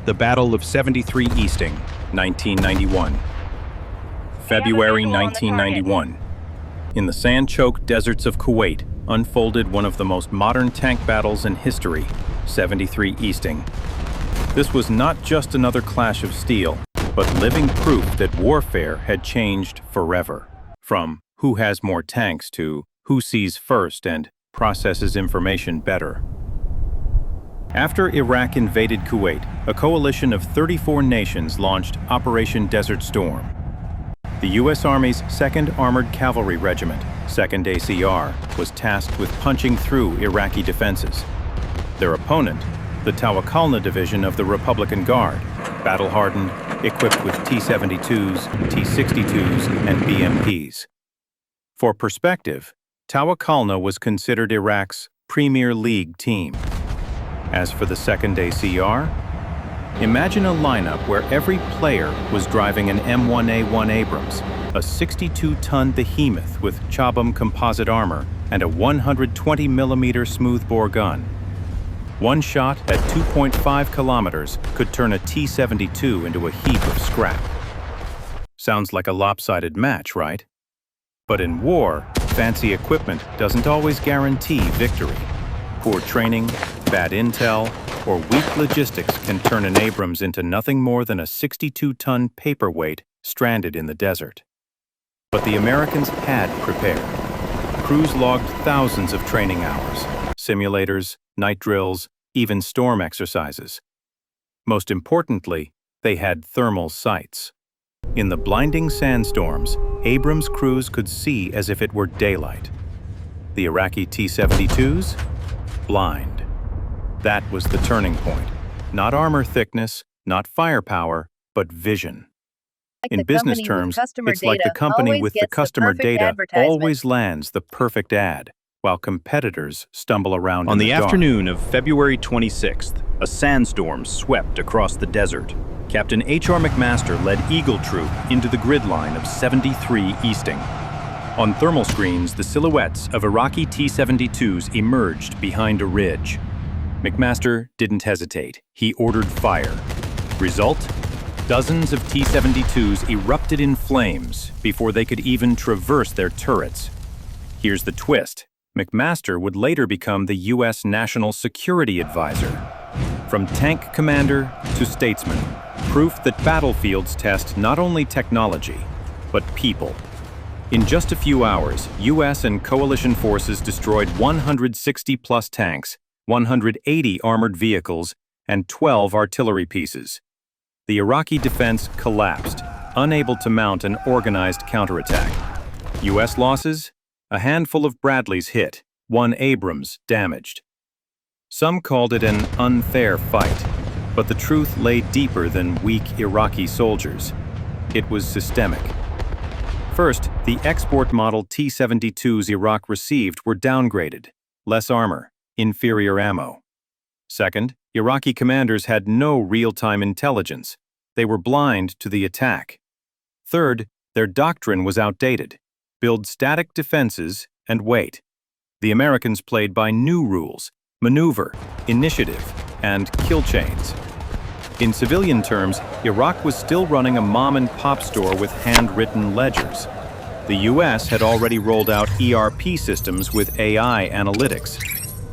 The Battle of 73 Easting, 1991. February 1991. In the sand-choked deserts of Kuwait unfolded one of the most modern tank battles in history, 73 Easting. This was not just another clash of steel, but living proof that warfare had changed forever. From who has more tanks to who sees first and processes information better. After Iraq invaded Kuwait, a coalition of 34 nations launched Operation Desert Storm. The U.S. Army's 2nd Armored Cavalry Regiment, 2nd ACR, was tasked with punching through Iraqi defenses. Their opponent, the Tawakalna Division of the Republican Guard, battle-hardened, equipped with T-72s, T-62s, and BMPs. For perspective, Tawakalna was considered Iraq's Premier League team. As for the 2nd ACR, imagine a lineup where every player was driving an M1A1 Abrams, a 62-ton behemoth with Chabam composite armor and a 120mm smoothbore gun. One shot at 2.5 kilometers could turn a T-72 into a heap of scrap. Sounds like a lopsided match, right? But in war, fancy equipment doesn't always guarantee victory. Poor training, bad intel, or weak logistics can turn an Abrams into nothing more than a 62-ton paperweight stranded in the desert. But the Americans had prepared. Crews logged thousands of training hours, simulators, night drills, even storm exercises. Most importantly, they had thermal sights. In the blinding sandstorms, Abrams crews could see as if it were daylight. The Iraqi T-72s? Blind. That was the turning point. Not armor thickness, not firepower, but vision. In business terms, it's like the company with the customer data always lands the perfect ad, while competitors stumble around On in the dark. afternoon of February 26th, a sandstorm swept across the desert. Captain H.R. McMaster led Eagle Troop into the grid line of 73 Easting. On thermal screens, the silhouettes of Iraqi T-72s emerged behind a ridge. McMaster didn't hesitate. He ordered fire. Result? Dozens of T-72s erupted in flames before they could even traverse their turrets. Here's the twist. McMaster would later become the U.S. National Security Advisor. From tank commander to statesman, proof that battlefields test not only technology, but people. In just a few hours, U.S. and coalition forces destroyed 160-plus tanks, 180 armored vehicles, and 12 artillery pieces. The Iraqi defense collapsed, unable to mount an organized counterattack. U.S. losses? A handful of Bradleys hit, 1 Abrams damaged. Some called it an unfair fight, but the truth lay deeper than weak Iraqi soldiers. It was systemic. First, the export model T-72s Iraq received were downgraded, less armor, inferior ammo. Second, Iraqi commanders had no real-time intelligence. They were blind to the attack. Third, their doctrine was outdated. Build static defenses and wait. The Americans played by new rules: maneuver, initiative, and kill chains. In civilian terms, Iraq was still running a mom-and-pop store with handwritten ledgers. The U.S. had already rolled out ERP systems with AI analytics.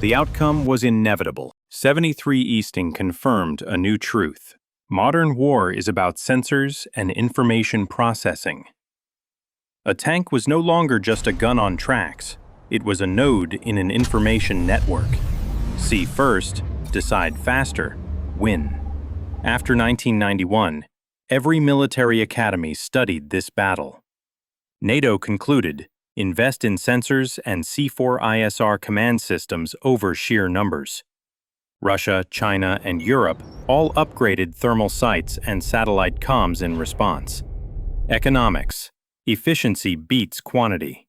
The outcome was inevitable. 73 Easting confirmed a new truth. Modern war is about sensors and information processing. A tank was no longer just a gun on tracks. It was a node in an information network. See first, decide faster, win. After 1991, every military academy studied this battle. NATO concluded, invest in sensors and C4ISR command systems over sheer numbers. Russia, China, and Europe all upgraded thermal sights and satellite comms in response. Economics. Efficiency beats quantity.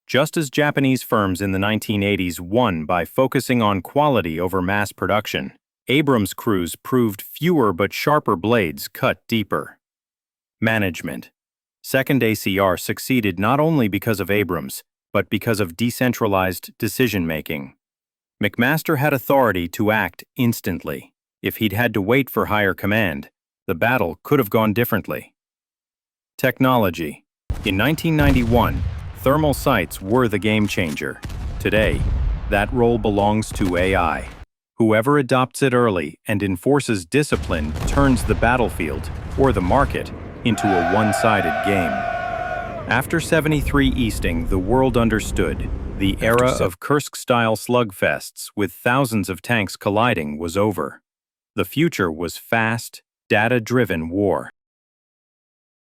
Just as Japanese firms in the 1980s won by focusing on quality over mass production, Abrams crews proved fewer but sharper blades cut deeper. Management. 2nd ACR succeeded not only because of Abrams, but because of decentralized decision-making. McMaster had authority to act instantly. If he'd had to wait for higher command, the battle could have gone differently. Technology. In 1991, thermal sights were the game changer. Today, that role belongs to AI. Whoever adopts it early and enforces discipline turns the battlefield, or the market, into a one-sided game. After 73 Easting, the world understood. The era of Kursk-style slugfests with thousands of tanks colliding was over. The future was fast, data-driven war.